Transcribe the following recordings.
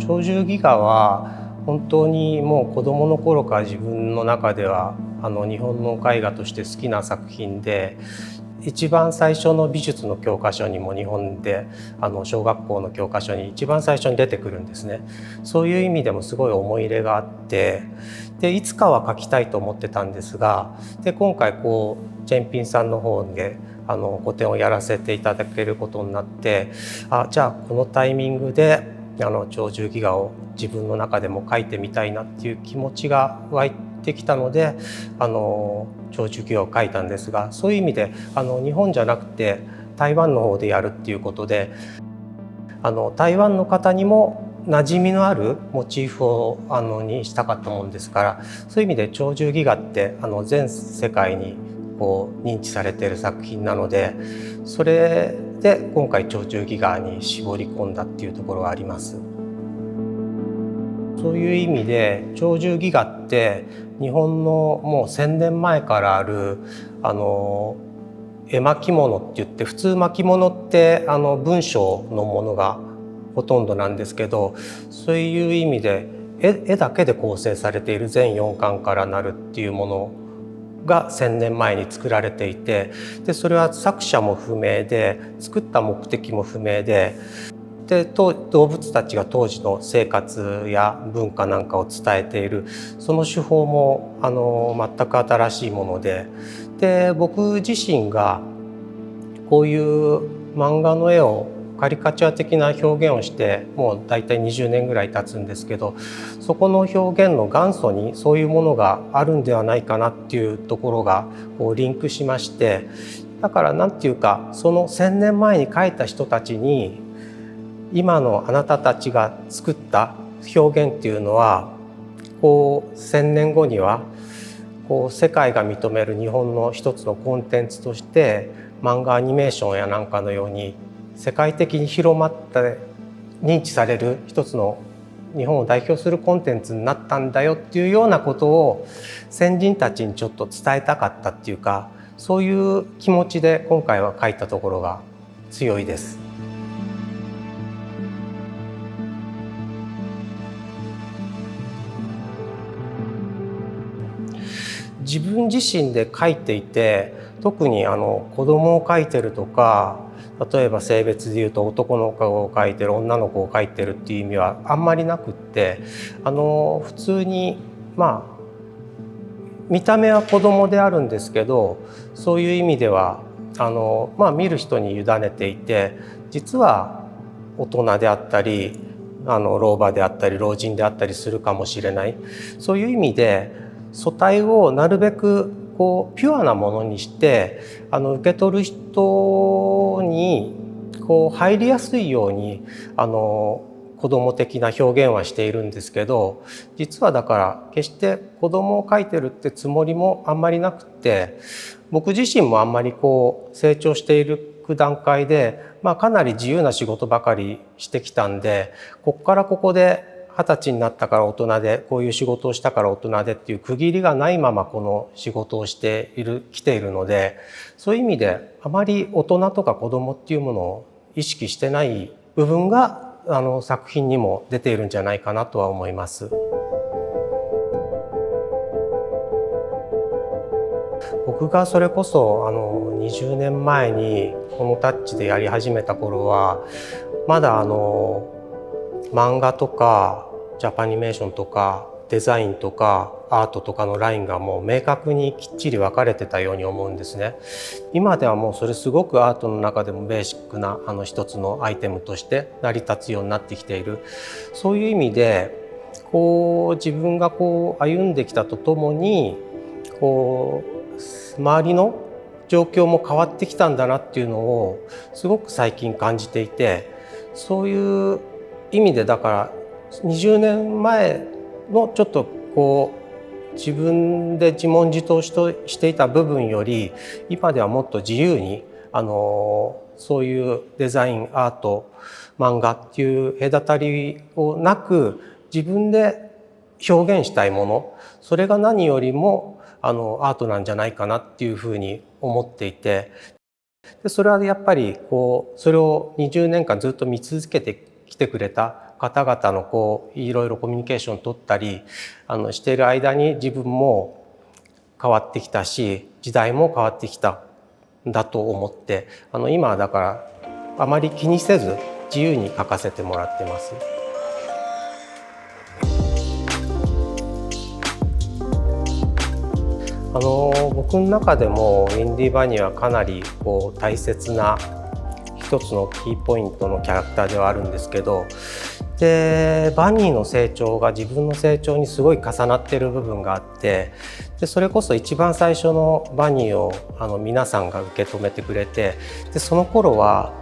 鳥獣戯画は本当にもう子どもの頃から自分の中では日本の絵画として好きな作品で、一番最初の美術の教科書にも日本で小学校の教科書に一番最初に出てくるんですね。そういう意味でもすごい思い入れがあって、でいつかは描きたいと思ってたんですが、で今回チェンピンさんの方で個展をやらせていただけることになって、じゃあこのタイミングで鳥獣戯画を自分の中でも描いてみたいなっていう気持ちが湧いてきたので鳥獣戯画を描いたんですが、そういう意味で日本じゃなくて台湾の方でやるっていうことで、台湾の方にも馴染みのあるモチーフをにしたかったもんですから、そういう意味で鳥獣戯画って全世界に認知されている作品なので、それで今回鳥獣戯画に絞り込んだっていうところはあります。そういう意味で鳥獣戯画って日本のもう1000年前からある絵巻物って言って、普通巻物って文章のものがほとんどなんですけど、そういう意味で絵だけで構成されている全4巻からなるっていうものが1000年前に作られていて、でそれは作者も不明で作った目的も不明で、動物たちが当時の生活や文化なんかを伝えている、その手法も全く新しいもので、僕自身がこういう漫画の絵をカリカチュア的な表現をしてもうだいたい20年ぐらい経つんですけど、そこの表現の元祖にそういうものがあるんではないかなっていうところがリンクしまして、だからなんていうか、その1000年前に描いた人たちに今のあなたたちが作った表現っていうのは1000年後には世界が認める日本の一つのコンテンツとして漫画アニメーションやなんかのように世界的に広まって認知される一つの日本を代表するコンテンツになったんだよっていうようなことを先人たちにちょっと伝えたかったっていうか、そういう気持ちで今回は書いたところが強いです。自分自身で書いていて、特に子供を描いてるとか、例えば性別でいうと男の子を描いてる女の子を描いてるっていう意味はあんまりなくって、普通に見た目は子供であるんですけど、そういう意味では見る人に委ねていて、実は大人であったり老婆であったり老人であったりするかもしれない、そういう意味で素体をなるべくピュアなものにして受け取る人に入りやすいように子供的な表現はしているんですけど、実はだから決して子供を描いてるってつもりもあんまりなくて、僕自身もあんまり成長している段階で、かなり自由な仕事ばかりしてきたんで、こっからここで20歳になったから大人で、こういう仕事をしたから大人でっていう区切りがないままこの仕事を来ているので、そういう意味であまり大人とか子供っていうものを意識してない部分が作品にも出ているんじゃないかなとは思います。僕がそれこそ20年前にこのタッチでやり始めた頃は、まだ漫画とかジャパニメーションとかデザインとかアートとかのラインがもう明確にきっちり分かれてたように思うんですね。今ではもうそれすごくアートの中でもベーシックな一つのアイテムとして成り立つようになってきている。そういう意味で自分が歩んできたとともに周りの状況も変わってきたんだなっていうのをすごく最近感じていて、そういう意味でだから20年前のちょっと自分で自問自答していた部分より、今ではもっと自由にそういうデザインアート漫画っていう隔たりをなく自分で表現したいもの、それが何よりもアートなんじゃないかなっていうふうに思っていて、それはやっぱりそれを20年間ずっと見続けてきてくれた方々のいろいろコミュニケーションを取ったりしている間に自分も変わってきたし時代も変わってきたんだと思って今はだからあまり気にせず自由に書かせてもらってます。僕の中でもウィンディ・バニーはかなり大切な一つのキーポイントのキャラクターではあるんですけど、でバニーの成長が自分の成長にすごい重なっている部分があって、でそれこそ一番最初のバニーを皆さんが受け止めてくれて、でその頃は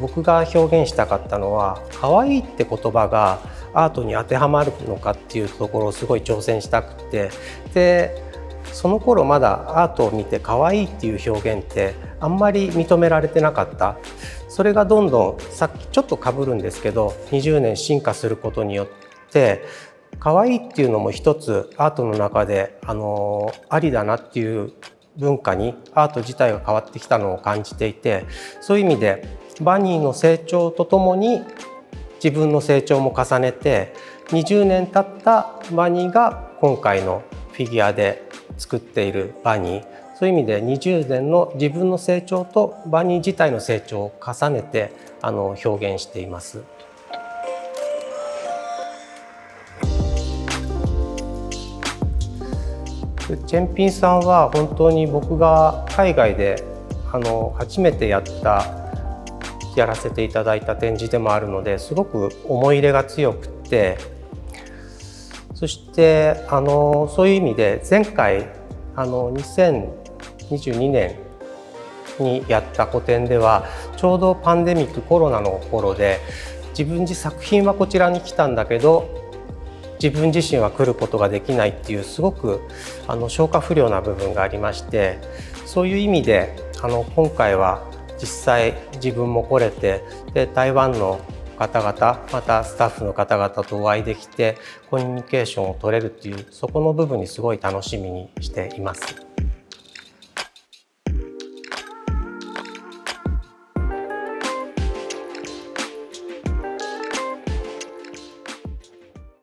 僕が表現したかったのは可愛いって言葉がアートに当てはまるのかっていうところをすごい挑戦したくて、でその頃まだアートを見て可愛いっていう表現ってあんまり認められてなかった。それがどんどんさっきちょっと被るんですけど20年進化することによって可愛いっていうのも一つアートの中でありだなっていう文化にアート自体が変わってきたのを感じていて、そういう意味でバニーの成長とともに自分の成長も重ねて20年経ったバニーが今回のフィギュアで作っているバニー、そういう意味で20年の自分の成長とバニー自体の成長を重ねて表現しています。チェンピンさんは本当に僕が海外で初めてやらせていただいた展示でもあるのですごく思い入れが強くて、そしてそういう意味で前回2022年にやった個展ではちょうどパンデミックコロナの頃で自分作品はこちらに来たんだけど自分自身は来ることができないっていうすごく消化不良な部分がありまして、そういう意味で今回は実際自分も来れて、で台湾の方々またスタッフの方々とお会いできてコミュニケーションを取れるっていうそこの部分にすごい楽しみにしています。